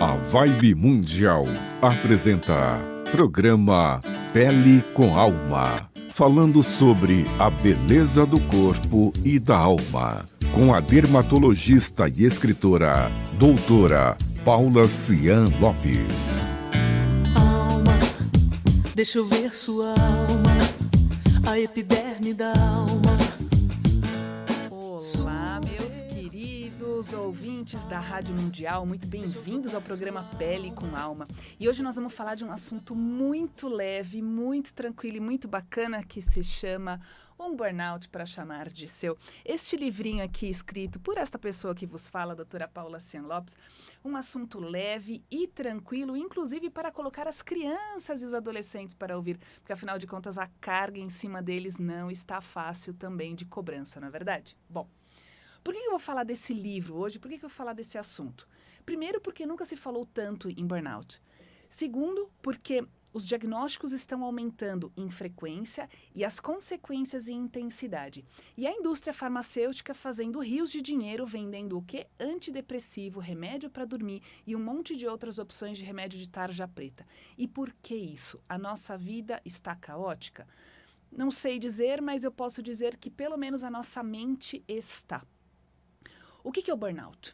A Vibe Mundial apresenta programa Pele com Alma, falando sobre a beleza do corpo e da alma, com a dermatologista e escritora, doutora Paula Cian Lopes. Alma, deixa eu ver sua alma, a epiderme da alma. Olá, meus queridos ouvintes da Rádio Mundial, muito bem-vindos ao programa Pele com Alma. E hoje nós vamos falar de um assunto muito leve, muito tranquilo e muito bacana que se chama Um Burnout para Chamar de Seu. Este livrinho aqui escrito por esta pessoa que vos fala, a doutora Paula Cian Lopes, um assunto leve e tranquilo, inclusive para colocar as crianças e os adolescentes para ouvir, porque afinal de contas a carga em cima deles não está fácil também de cobrança, não é verdade? Bom, por que eu vou falar desse livro hoje? Por que eu vou falar desse assunto? Primeiro, porque nunca se falou tanto em burnout. Segundo, porque os diagnósticos estão aumentando em frequência e as consequências em intensidade. E a indústria farmacêutica fazendo rios de dinheiro vendendo o quê? Antidepressivo, remédio para dormir e um monte de outras opções de remédio de tarja preta. E por que isso? A nossa vida está caótica? Não sei dizer, mas eu posso dizer que pelo menos a nossa mente está. O que é o burnout?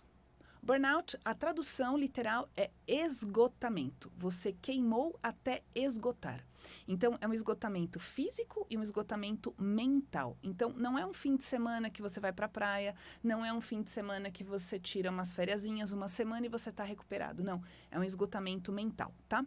Burnout, a tradução literal é esgotamento. Você queimou até esgotar. Então, é um esgotamento físico e um esgotamento mental. Então, não é um fim de semana que você vai para a praia, não é um fim de semana que você tira umas fériasinhas, uma semana e você está recuperado. Não, é um esgotamento mental, tá?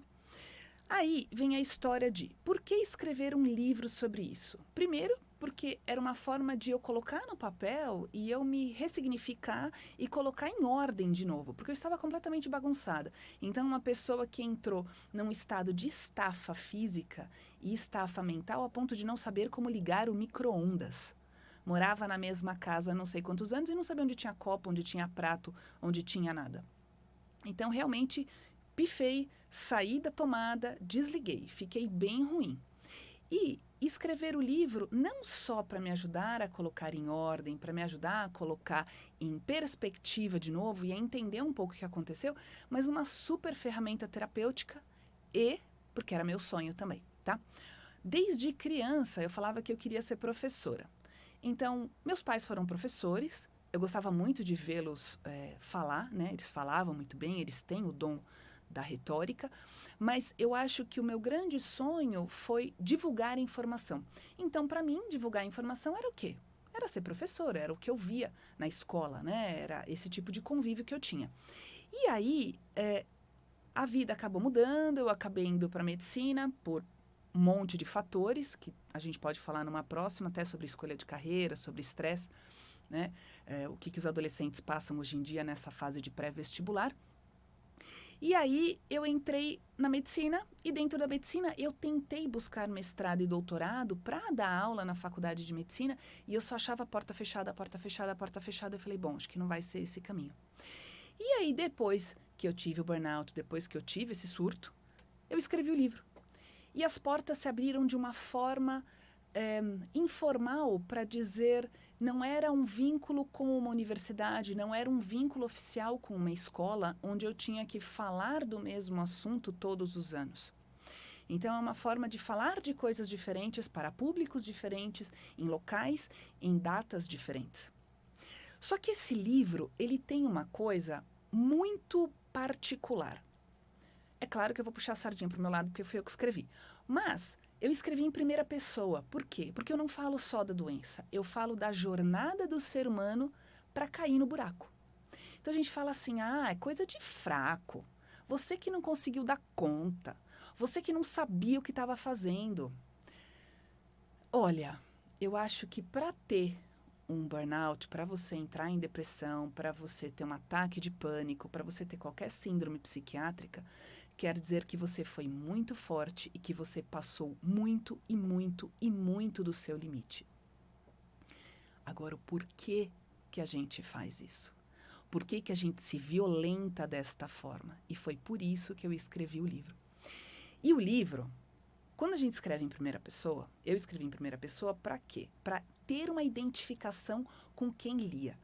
Aí vem a história de por que escrever um livro sobre isso? Primeiro, porque era uma forma de eu colocar no papel e eu me ressignificar e colocar em ordem de novo, porque eu estava completamente bagunçada. Então, uma pessoa que entrou num estado de estafa física e estafa mental a ponto de não saber como ligar o micro-ondas. Morava na mesma casa há não sei quantos anos e não sabia onde tinha copo, onde tinha prato, onde tinha nada. Então, realmente, pifei, saí da tomada, desliguei, fiquei bem ruim. E escrever o livro não só para me ajudar a colocar em ordem, para me ajudar a colocar em perspectiva de novo e a entender um pouco o que aconteceu, mas uma super ferramenta terapêutica e porque era meu sonho também, tá? Desde criança eu falava que eu queria ser professora. Então, meus pais foram professores, eu gostava muito de vê-los falar, né? Eles falavam muito bem, eles têm o dom da retórica, mas eu acho que o meu grande sonho foi divulgar informação. Então, para mim, divulgar informação era o quê? Era ser professora, era o que eu via na escola, né? Era esse tipo de convívio que eu tinha. E aí, a vida acabou mudando, eu acabei indo para medicina por um monte de fatores, que a gente pode falar numa próxima, até sobre escolha de carreira, sobre estresse, né? O que os adolescentes passam hoje em dia nessa fase de pré-vestibular. E aí eu entrei na medicina e dentro da medicina eu tentei buscar mestrado e doutorado para dar aula na faculdade de medicina e eu só achava a porta fechada, a porta fechada, a porta fechada. Eu falei, bom, acho que não vai ser esse caminho. E aí depois que eu tive o burnout, depois que eu tive esse surto, eu escrevi o livro. E as portas se abriram de uma forma informal para dizer não era um vínculo com uma universidade, não era um vínculo oficial com uma escola onde eu tinha que falar do mesmo assunto todos os anos. Então, é uma forma de falar de coisas diferentes para públicos diferentes, em locais, em datas diferentes. Só que esse livro, ele tem uma coisa muito particular. É claro que eu vou puxar a sardinha para o meu lado, porque foi eu que escrevi. Mas eu escrevi em primeira pessoa. Por quê? Porque eu não falo só da doença. Eu falo da jornada do ser humano para cair no buraco. Então a gente fala assim, é coisa de fraco. Você que não conseguiu dar conta. Você que não sabia o que estava fazendo. Olha, eu acho que para ter um burnout, para você entrar em depressão, para você ter um ataque de pânico, para você ter qualquer síndrome psiquiátrica, quer dizer que você foi muito forte e que você passou muito e muito e muito do seu limite. Agora, o porquê que a gente faz isso? Por que a gente se violenta desta forma? E foi por isso que eu escrevi o livro. E o livro, quando a gente escreve em primeira pessoa, eu escrevi em primeira pessoa para quê? Para ter uma identificação com quem lia.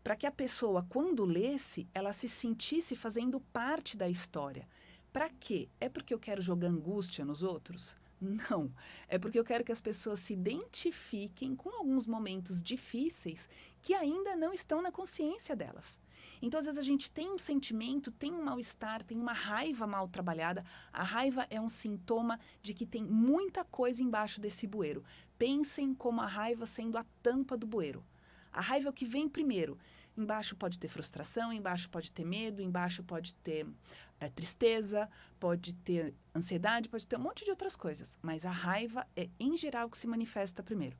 para que a pessoa, quando lesse, ela se sentisse fazendo parte da história. Para quê? É porque eu quero jogar angústia nos outros? Não. É porque eu quero que as pessoas se identifiquem com alguns momentos difíceis que ainda não estão na consciência delas. Então, às vezes, a gente tem um sentimento, tem um mal-estar, tem uma raiva mal trabalhada. A raiva é um sintoma de que tem muita coisa embaixo desse bueiro. Pensem como a raiva sendo a tampa do bueiro. A raiva é o que vem primeiro. Embaixo pode ter frustração, embaixo pode ter medo, embaixo pode ter tristeza, pode ter ansiedade, pode ter um monte de outras coisas. Mas a raiva é, em geral, o que se manifesta primeiro.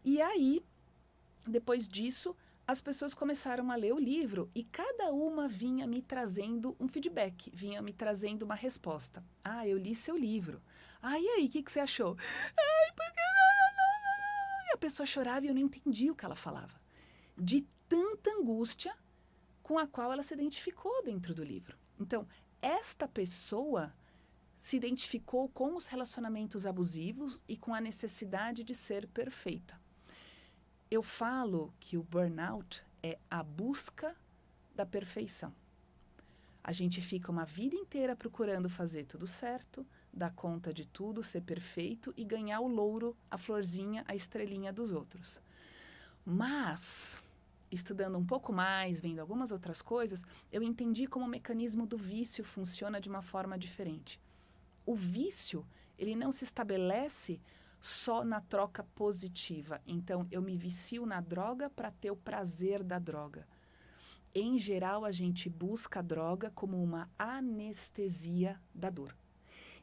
E aí, depois disso, as pessoas começaram a ler o livro e cada uma vinha me trazendo um feedback, vinha me trazendo uma resposta. Ah, eu li seu livro. Ah, e aí, o que você achou? Ai, por que não? E a pessoa chorava e eu não entendia o que ela falava. De tanta angústia com a qual ela se identificou dentro do livro. Então, esta pessoa se identificou com os relacionamentos abusivos e com a necessidade de ser perfeita. Eu falo que o burnout é a busca da perfeição. A gente fica uma vida inteira procurando fazer tudo certo, dar conta de tudo, ser perfeito e ganhar o louro, a florzinha, a estrelinha dos outros. Mas, estudando um pouco mais, vendo algumas outras coisas, eu entendi como o mecanismo do vício funciona de uma forma diferente. O vício, ele não se estabelece só na troca positiva. Então, eu me vicio na droga para ter o prazer da droga. Em geral, a gente busca a droga como uma anestesia da dor.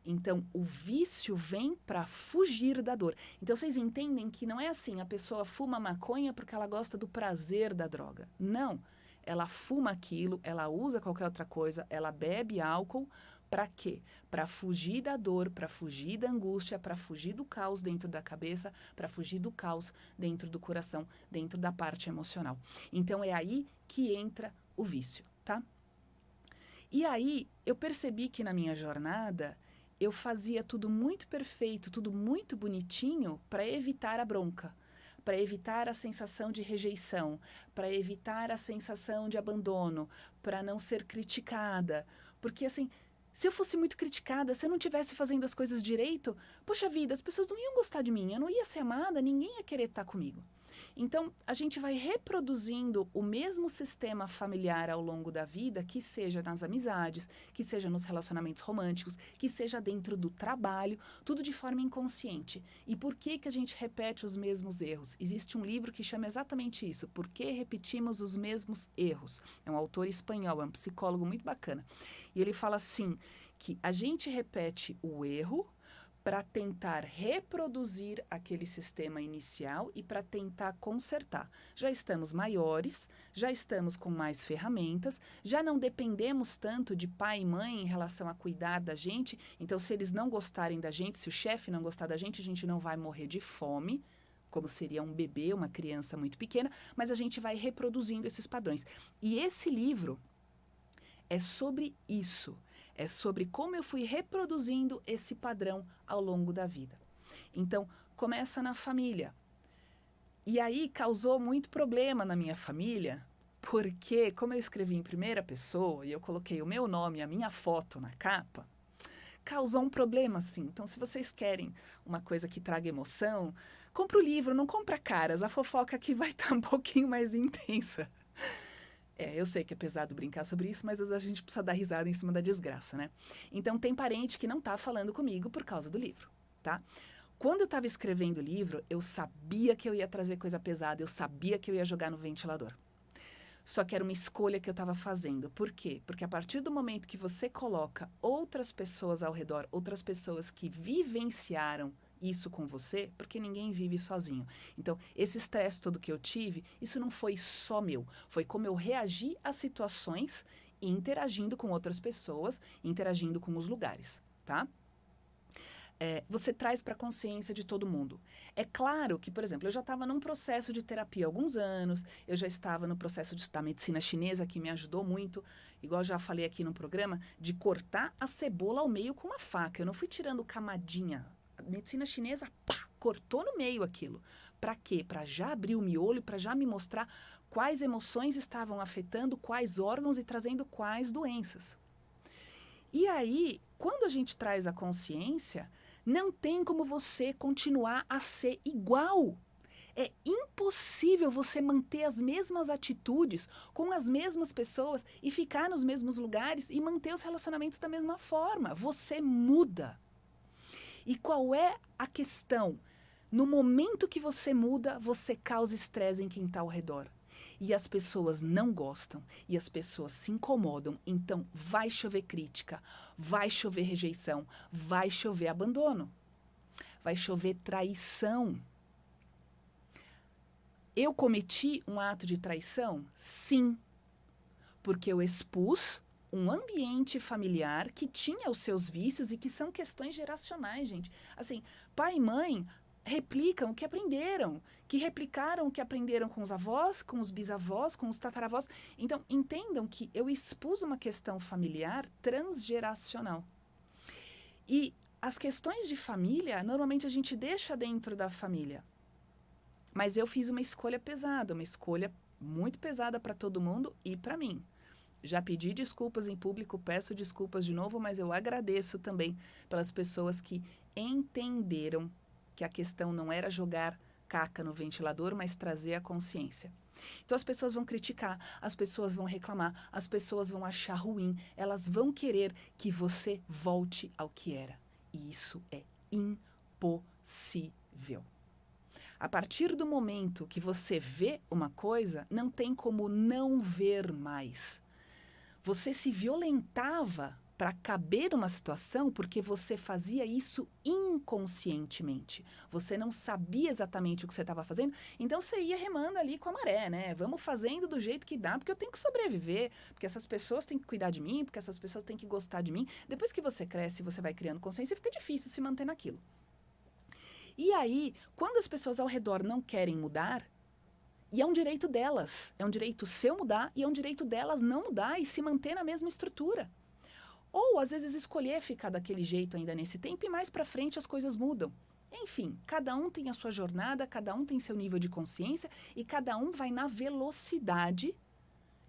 Então, o vício vem para fugir da dor. Então, vocês entendem que não é assim, a pessoa fuma maconha porque ela gosta do prazer da droga. Não. Ela fuma aquilo, ela usa qualquer outra coisa, ela bebe álcool. Para quê? Para fugir da dor, para fugir da angústia, para fugir do caos dentro da cabeça, para fugir do caos dentro do coração, dentro da parte emocional. Então, é aí que entra o vício, tá? E aí, eu percebi que na minha jornada, eu fazia tudo muito perfeito, tudo muito bonitinho para evitar a bronca, para evitar a sensação de rejeição, para evitar a sensação de abandono, para não ser criticada. Porque, assim, se eu fosse muito criticada, se eu não estivesse fazendo as coisas direito, poxa vida, as pessoas não iam gostar de mim, eu não ia ser amada, ninguém ia querer estar comigo. Então, a gente vai reproduzindo o mesmo sistema familiar ao longo da vida, que seja nas amizades, que seja nos relacionamentos românticos, que seja dentro do trabalho, tudo de forma inconsciente. E por que a gente repete os mesmos erros? Existe um livro que chama exatamente isso, Por que repetimos os mesmos erros? É um autor espanhol, é um psicólogo muito bacana. E ele fala assim, que a gente repete o erro para tentar reproduzir aquele sistema inicial e para tentar consertar. Já estamos maiores, já estamos com mais ferramentas, já não dependemos tanto de pai e mãe em relação a cuidar da gente. Então, se eles não gostarem da gente, se o chefe não gostar da gente não vai morrer de fome, como seria um bebê, uma criança muito pequena, mas a gente vai reproduzindo esses padrões. E esse livro é sobre isso. É sobre como eu fui reproduzindo esse padrão ao longo da vida. Então, começa na família. E aí causou muito problema na minha família, porque como eu escrevi em primeira pessoa e eu coloquei o meu nome e a minha foto na capa, causou um problema, sim. Então, se vocês querem uma coisa que traga emoção, compra o livro, não compra caras. A fofoca aqui vai estar um pouquinho mais intensa. Eu sei que é pesado brincar sobre isso, mas às vezes a gente precisa dar risada em cima da desgraça, né? Então, tem parente que não tá falando comigo por causa do livro, tá? Quando eu estava escrevendo o livro, eu sabia que eu ia trazer coisa pesada, eu sabia que eu ia jogar no ventilador. Só que era uma escolha que eu estava fazendo. Por quê? Porque a partir do momento que você coloca outras pessoas ao redor, outras pessoas que vivenciaram isso com você, porque ninguém vive sozinho. Então, esse estresse todo que eu tive, isso não foi só meu. Foi como eu reagi às situações, interagindo com outras pessoas, interagindo com os lugares, tá? Você traz para a consciência de todo mundo. É claro que, por exemplo, eu já estava num processo de terapia há alguns anos, eu já estava no processo de estudar medicina chinesa, que me ajudou muito, igual já falei aqui no programa, de cortar a cebola ao meio com uma faca. Eu não fui tirando camadinha. A medicina chinesa, pá, cortou no meio aquilo. Para quê? Para já abrir o miolo, para já me mostrar quais emoções estavam afetando quais órgãos e trazendo quais doenças. E aí, quando a gente traz a consciência, não tem como você continuar a ser igual. É impossível você manter as mesmas atitudes com as mesmas pessoas e ficar nos mesmos lugares e manter os relacionamentos da mesma forma. Você muda. E qual é a questão? No momento que você muda, você causa estresse em quem está ao redor. E as pessoas não gostam, e as pessoas se incomodam. Então, vai chover crítica, vai chover rejeição, vai chover abandono, vai chover traição. Eu cometi um ato de traição? Sim, porque eu expus um ambiente familiar que tinha os seus vícios e que são questões geracionais, gente. Assim, pai e mãe replicam o que aprenderam, que replicaram o que aprenderam com os avós, com os bisavós, com os tataravós. Então, entendam que eu expus uma questão familiar transgeracional. E as questões de família, normalmente a gente deixa dentro da família. Mas eu fiz uma escolha pesada, uma escolha muito pesada para todo mundo e para mim. Já pedi desculpas em público, peço desculpas de novo, mas eu agradeço também pelas pessoas que entenderam que a questão não era jogar caca no ventilador, mas trazer a consciência. Então as pessoas vão criticar, as pessoas vão reclamar, as pessoas vão achar ruim, elas vão querer que você volte ao que era. E isso é impossível. A partir do momento que você vê uma coisa, não tem como não ver mais. Você se violentava para caber numa situação porque você fazia isso inconscientemente. Você não sabia exatamente o que você estava fazendo, então você ia remando ali com a maré, né? Vamos fazendo do jeito que dá, porque eu tenho que sobreviver, porque essas pessoas têm que cuidar de mim, porque essas pessoas têm que gostar de mim. Depois que você cresce e você vai criando consciência, fica difícil se manter naquilo. E aí, quando as pessoas ao redor não querem mudar, e é um direito delas, é um direito seu mudar e é um direito delas não mudar e se manter na mesma estrutura. Ou, às vezes, escolher ficar daquele jeito ainda nesse tempo e mais para frente as coisas mudam. Enfim, cada um tem a sua jornada, cada um tem seu nível de consciência e cada um vai na velocidade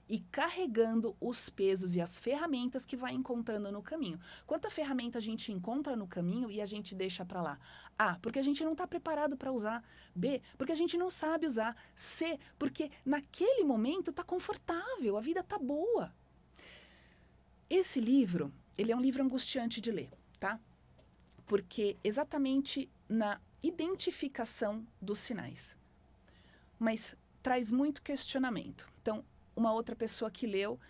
e carregando os pesos e as ferramentas que vai encontrando no caminho. Quanta ferramenta a gente encontra no caminho e a gente deixa para lá? A, porque a gente não está preparado para usar. B, porque a gente não sabe usar. C, porque naquele momento está confortável, a vida está boa. Esse livro, ele é um livro angustiante de ler, tá? Porque exatamente na identificação dos sinais. Mas traz muito questionamento. Então, uma outra pessoa que leu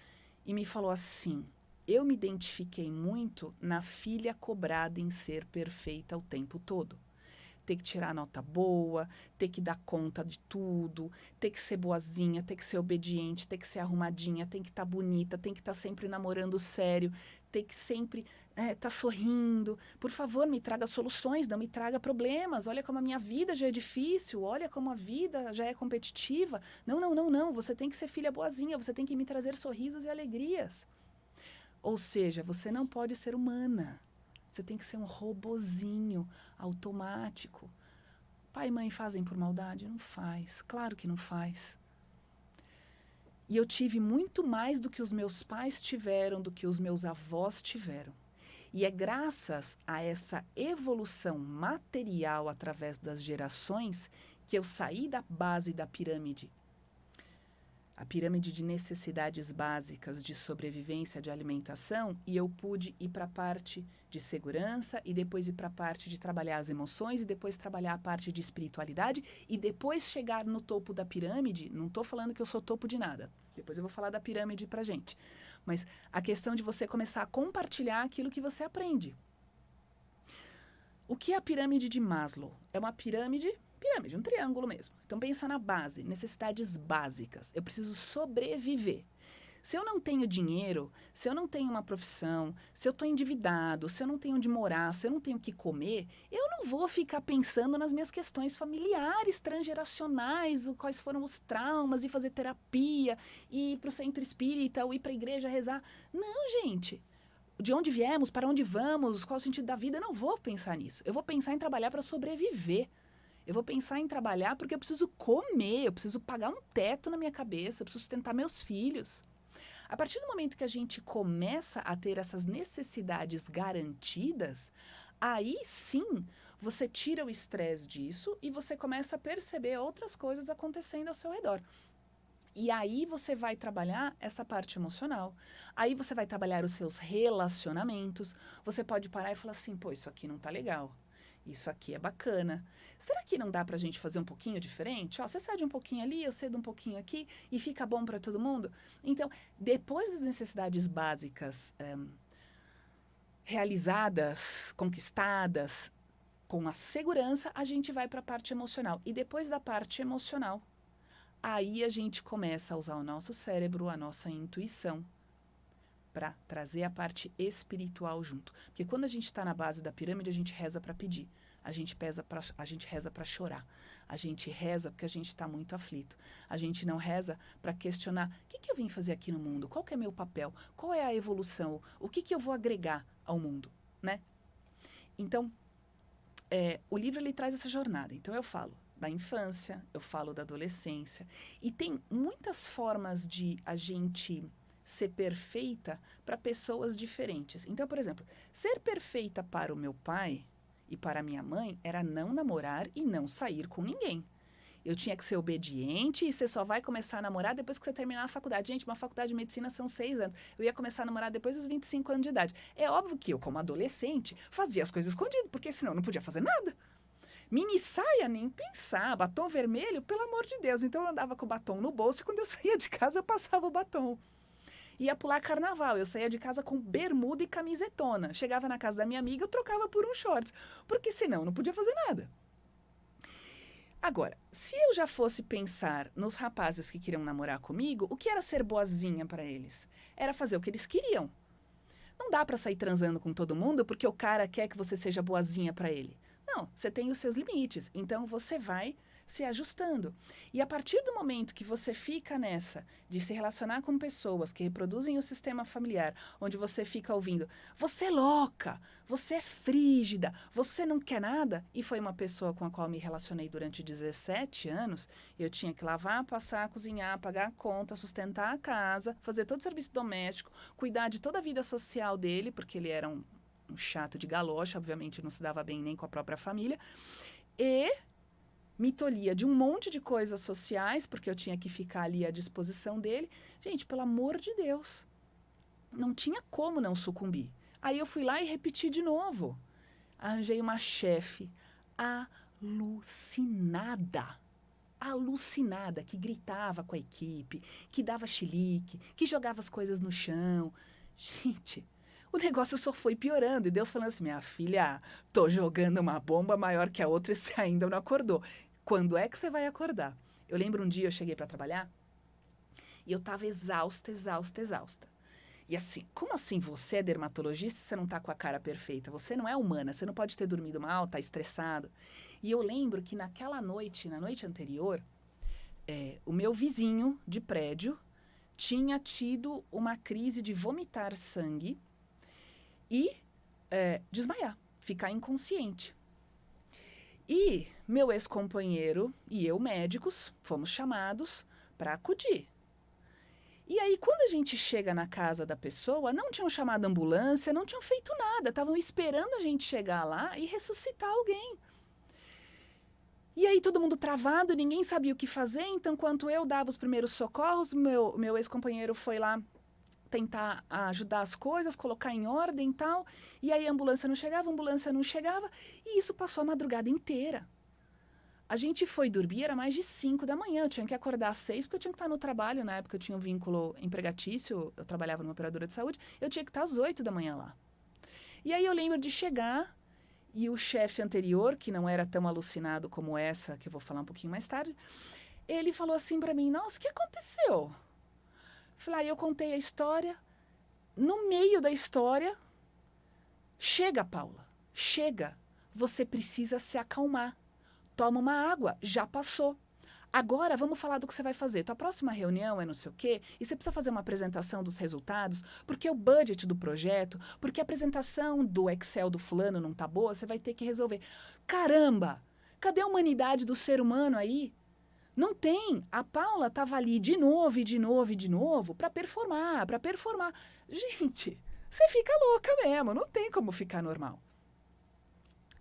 e me falou assim, eu me identifiquei muito na filha cobrada em ser perfeita o tempo todo. Ter que tirar nota boa, ter que dar conta de tudo, ter que ser boazinha, ter que ser obediente, ter que ser arrumadinha, tem que estar bonita, tem que estar sempre namorando sério, ter que sempre estar sorrindo. Por favor, me traga soluções, não me traga problemas. Olha como a minha vida já é difícil, olha como a vida já é competitiva. Não, você tem que ser filha boazinha, você tem que me trazer sorrisos e alegrias. Ou seja, você não pode ser humana. Você tem que ser um robozinho automático. Pai e mãe fazem por maldade? Não faz. Claro que não faz. E eu tive muito mais do que os meus pais tiveram, do que os meus avós tiveram. E é graças a essa evolução material através das gerações que eu saí da base da pirâmide. A pirâmide de necessidades básicas de sobrevivência, de alimentação, e eu pude ir para a parte de segurança e depois ir para a parte de trabalhar as emoções e depois trabalhar a parte de espiritualidade e depois chegar no topo da pirâmide. Não estou falando que eu sou topo de nada. Depois eu vou falar da pirâmide para gente. Mas a questão de você começar a compartilhar aquilo que você aprende. O que é a pirâmide de Maslow? É uma pirâmide, um triângulo mesmo. Então pensa na base, necessidades básicas. Eu preciso sobreviver. Se eu não tenho dinheiro, se eu não tenho uma profissão, se eu estou endividado, se eu não tenho onde morar, se eu não tenho o que comer, eu não vou ficar pensando nas minhas questões familiares, transgeracionais, quais foram os traumas, e fazer terapia, e ir para o centro espírita, ou ir para a igreja rezar. Não, gente. De onde viemos, para onde vamos, qual é o sentido da vida, eu não vou pensar nisso. Eu vou pensar em trabalhar para sobreviver. Eu vou pensar em trabalhar porque eu preciso comer, eu preciso pagar um teto na minha cabeça, eu preciso sustentar meus filhos. A partir do momento que a gente começa a ter essas necessidades garantidas, aí sim você tira o estresse disso e você começa a perceber outras coisas acontecendo ao seu redor. E aí você vai trabalhar essa parte emocional. Aí você vai trabalhar os seus relacionamentos. Você pode parar e falar assim, pô, isso aqui não tá legal. Isso aqui é bacana. Será que não dá pra gente fazer um pouquinho diferente? Ó, você cede um pouquinho ali, eu cedo um pouquinho aqui e fica bom para todo mundo? Então, depois das necessidades básicas realizadas, conquistadas, com a segurança, a gente vai para a parte emocional. E depois da parte emocional, aí a gente começa a usar o nosso cérebro, a nossa intuição, para trazer a parte espiritual junto. Porque quando a gente está na base da pirâmide, a gente reza para pedir. A gente reza para chorar. A gente reza porque a gente está muito aflito. A gente não reza para questionar o que eu vim fazer aqui no mundo, qual que é meu papel, qual é a evolução, o que eu vou agregar ao mundo, né? Então, o livro ele traz essa jornada. Então, eu falo da infância, eu falo da adolescência. E tem muitas formas de a gente ser perfeita para pessoas diferentes. Então, por exemplo, ser perfeita para o meu pai e para a minha mãe era não namorar e não sair com ninguém. Eu tinha que ser obediente e você só vai começar a namorar depois que você terminar a faculdade. Gente, uma faculdade de medicina são 6 anos. Eu ia começar a namorar depois dos 25 anos de idade. É óbvio que eu, como adolescente, fazia as coisas escondidas, porque senão eu não podia fazer nada. Mini saia, nem pensar. Batom vermelho, pelo amor de Deus. Então, eu andava com o batom no bolso e quando eu saía de casa, eu passava o batom. Ia pular carnaval. Eu saía de casa com bermuda e camisetona. Chegava na casa da minha amiga, eu trocava por um shorts. Porque senão, eu não podia fazer nada. Agora, se eu já fosse pensar nos rapazes que queriam namorar comigo, o que era ser boazinha para eles? Era fazer o que eles queriam. Não dá para sair transando com todo mundo porque o cara quer que você seja boazinha para ele. Não, você tem os seus limites. Então, você vai se ajustando. E a partir do momento que você fica nessa de se relacionar com pessoas que reproduzem o sistema familiar, onde você fica ouvindo, você é louca, você é frígida, você não quer nada, e foi uma pessoa com a qual me relacionei durante 17 anos, eu tinha que lavar, passar, cozinhar, pagar a conta, sustentar a casa, fazer todo o serviço doméstico, cuidar de toda a vida social dele, porque ele era um chato de galocha, obviamente não se dava bem nem com a própria família, e me tolhia de um monte de coisas sociais, porque eu tinha que ficar ali à disposição dele. Gente, pelo amor de Deus, não tinha como não sucumbir. Aí eu fui lá e repeti de novo. Arranjei uma chefe alucinada, que gritava com a equipe, que dava chilique, que jogava as coisas no chão. Gente, o negócio só foi piorando. E Deus falando assim, minha filha, tô jogando uma bomba maior que a outra e você ainda não acordou. Quando é que você vai acordar? Eu lembro um dia eu cheguei para trabalhar e eu estava exausta. E assim, como assim você é dermatologista e você não está com a cara perfeita? Você não é humana, você não pode ter dormido mal, tá estressado. E eu lembro que naquela noite, na noite anterior, o meu vizinho de prédio tinha tido uma crise de vomitar sangue e desmaiar, ficar inconsciente. E meu ex-companheiro e eu, médicos, fomos chamados para acudir. E aí, quando a gente chega na casa da pessoa, não tinham chamado ambulância, não tinham feito nada. Estavam esperando a gente chegar lá e ressuscitar alguém. E aí, todo mundo travado, ninguém sabia o que fazer. Então, enquanto eu dava os primeiros socorros, meu ex-companheiro foi lá tentar ajudar as coisas, colocar em ordem e tal. E aí a ambulância não chegava. E isso passou a madrugada inteira. A gente foi dormir, era mais de 5 da manhã. Eu tinha que acordar às 6, porque eu tinha que estar no trabalho. Na época eu tinha um vínculo empregatício, eu trabalhava numa operadora de saúde. Eu tinha que estar às 8 da manhã lá. E aí eu lembro de chegar e o chefe anterior, que não era tão alucinado como essa, que eu vou falar um pouquinho mais tarde, ele falou assim para mim, nossa, o que aconteceu? Falei, eu contei a história. No meio da história, chega, Paula, chega. Você precisa se acalmar. Toma uma água, já passou. Agora, vamos falar do que você vai fazer. Tua próxima reunião é não sei o quê, e você precisa fazer uma apresentação dos resultados, porque o budget do projeto, porque a apresentação do Excel do fulano não tá boa, você vai ter que resolver. Caramba! Cadê a humanidade do ser humano aí? Não tem. A Paula estava ali de novo e de novo e de novo para performar, para performar. Gente, você fica louca mesmo, não tem como ficar normal.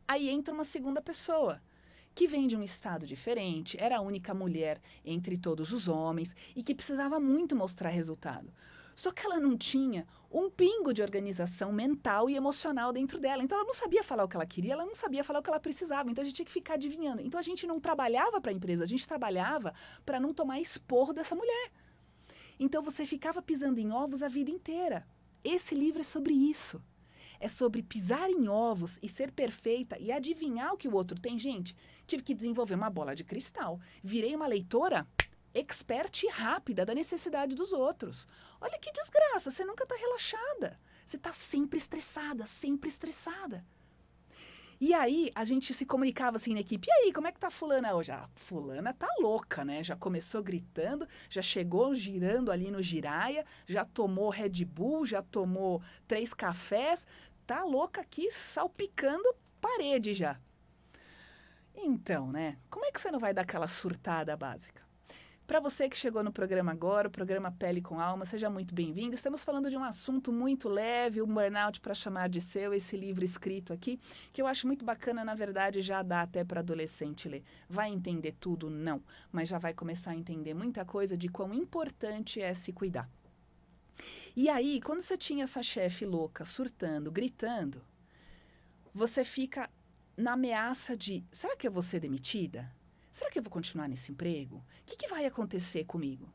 Aí entra uma segunda pessoa, que vem de um estado diferente, era a única mulher entre todos os homens e que precisava muito mostrar resultado. Só que ela não tinha um pingo de organização mental e emocional dentro dela. Então ela não sabia falar o que ela queria, ela não sabia falar o que ela precisava. Então a gente tinha que ficar adivinhando. Então a gente não trabalhava para a empresa, a gente trabalhava para não tomar esporro dessa mulher. Então você ficava pisando em ovos a vida inteira. Esse livro é sobre isso. É sobre pisar em ovos e ser perfeita e adivinhar o que o outro tem. Gente, tive que desenvolver uma bola de cristal. Virei uma leitora expert e rápida da necessidade dos outros. Olha que desgraça, você nunca está relaxada. Você está sempre estressada, sempre estressada. E aí, a gente se comunicava assim na equipe. E aí, como é que tá fulana hoje? Ah, fulana tá louca, né? Já começou gritando, já chegou girando ali no giraia, já tomou Red Bull, já tomou 3 cafés. Tá louca aqui, salpicando parede já. Então, né? Como é que você não vai dar aquela surtada básica? Para você que chegou no programa agora, o programa Pele com Alma, seja muito bem-vindo. Estamos falando de um assunto muito leve, o burnout para chamar de seu, esse livro escrito aqui, que eu acho muito bacana, na verdade, já dá até para adolescente ler. Vai entender tudo? Não, mas já vai começar a entender muita coisa de quão importante é se cuidar. E aí, quando você tinha essa chefe louca, surtando, gritando, você fica na ameaça de, será que eu vou ser demitida? Será que eu vou continuar nesse emprego? O que vai acontecer comigo?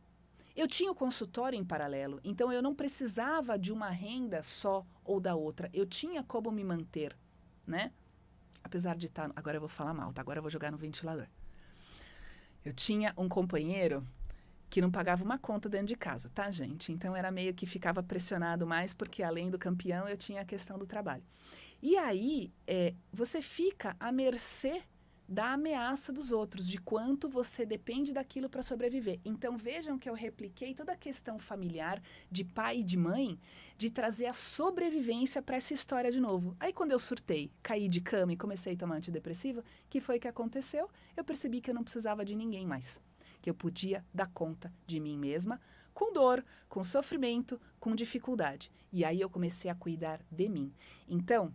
Eu tinha o consultório em paralelo, então eu não precisava de uma renda só ou da outra. Eu tinha como me manter, né? Apesar de estar... Agora eu vou falar mal, tá? Agora eu vou jogar no ventilador. Eu tinha um companheiro que não pagava uma conta dentro de casa, tá, gente? Então era meio que ficava pressionado mais, porque além do campeão eu tinha a questão do trabalho. E aí, você fica à mercê da ameaça dos outros, de quanto você depende daquilo para sobreviver. Então vejam que eu repliquei toda a questão familiar de pai e de mãe, de trazer a sobrevivência para essa história de novo. Aí quando eu surtei, caí de cama e comecei a tomar antidepressiva, que foi que aconteceu? Eu percebi que eu não precisava de ninguém mais, que eu podia dar conta de mim mesma, com dor, com sofrimento, com dificuldade. E aí eu comecei a cuidar de mim. Então,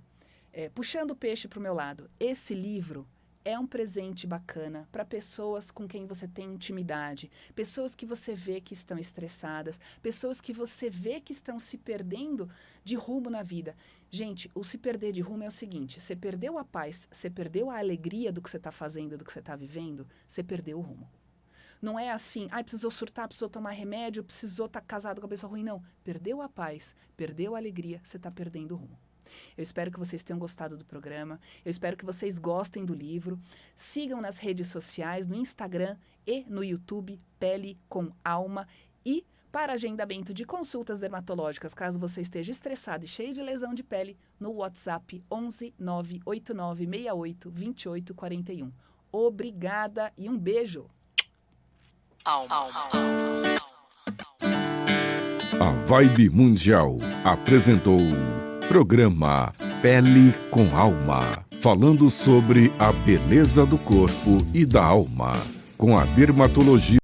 puxando o peixe para o meu lado, esse livro é um presente bacana para pessoas com quem você tem intimidade, pessoas que você vê que estão estressadas, pessoas que você vê que estão se perdendo de rumo na vida. Gente, o se perder de rumo é o seguinte, você perdeu a paz, você perdeu a alegria do que você está fazendo, do que você está vivendo, você perdeu o rumo. Não é assim, precisou surtar, precisou tomar remédio, precisou estar casado com a pessoa ruim, não. Perdeu a paz, perdeu a alegria, você está perdendo o rumo. Eu espero que vocês tenham gostado do programa, eu espero que vocês gostem do livro, sigam nas redes sociais, no Instagram e no YouTube, Pele com Alma, e para agendamento de consultas dermatológicas, caso você esteja estressado e cheio de lesão de pele, no WhatsApp 11 989 68 28 41. Obrigada e um beijo! A Vibe Mundial apresentou programa Pele com Alma, falando sobre a beleza do corpo e da alma, com a dermatologia